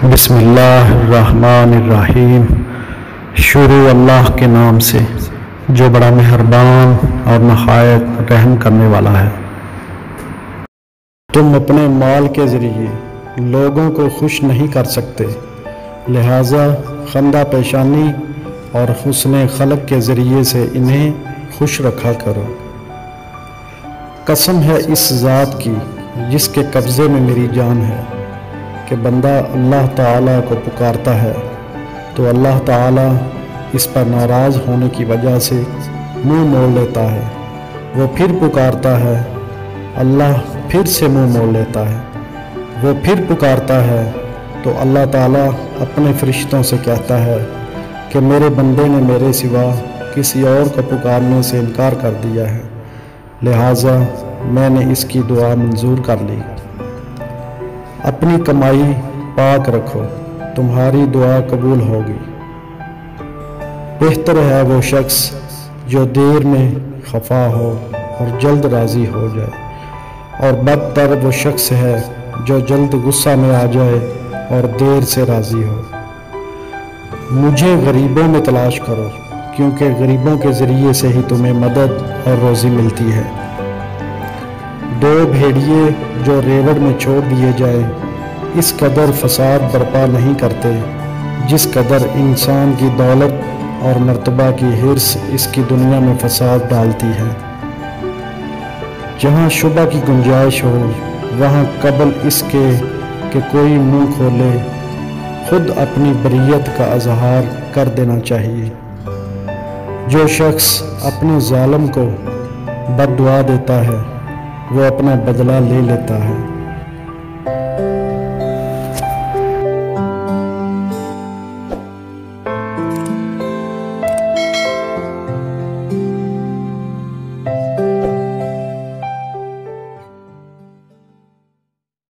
بسم اللہ الرحمن الرحیم۔ شروع اللہ کے نام سے جو بڑا مہربان اور نہایت رحم کرنے والا ہے۔ تم اپنے مال کے ذریعے لوگوں کو خوش نہیں کر سکتے، لہٰذا خندہ پیشانی اور حسن خلق کے ذریعے سے انہیں خوش رکھا کرو۔ قسم ہے اس ذات کی جس کے قبضے میں میری جان ہے کہ بندہ اللہ تعالیٰ کو پکارتا ہے تو اللہ تعالیٰ اس پر ناراض ہونے کی وجہ سے منہ موڑ لیتا ہے، وہ پھر پکارتا ہے، اللہ پھر سے منہ موڑ لیتا ہے، وہ پھر پکارتا ہے تو اللہ تعالیٰ اپنے فرشتوں سے کہتا ہے کہ میرے بندے نے میرے سوا کسی اور کو پکارنے سے انکار کر دیا ہے، لہٰذا میں نے اس کی دعا منظور کر لی۔ اپنی کمائی پاک رکھو، تمہاری دعا قبول ہوگی۔ بہتر ہے وہ شخص جو دیر میں خفا ہو اور جلد راضی ہو جائے، اور بدتر وہ شخص ہے جو جلد غصہ میں آ جائے اور دیر سے راضی ہو۔ مجھے غریبوں میں تلاش کرو، کیونکہ غریبوں کے ذریعے سے ہی تمہیں مدد اور روزی ملتی ہے۔ دو بھیڑیے جو ریوڑ میں چھوڑ دیے جائیں اس قدر فساد برپا نہیں کرتے جس قدر انسان کی دولت اور مرتبہ کی حرص اس کی دنیا میں فساد ڈالتی ہے۔ جہاں شبہ کی گنجائش ہو وہاں قبل اس کے کہ کوئی منہ کھولے خود اپنی بریت کا اظہار کر دینا چاہیے۔ جو شخص اپنے ظالم کو بد دعا دیتا ہے وہ اپنا بدلہ لے لیتا ہے۔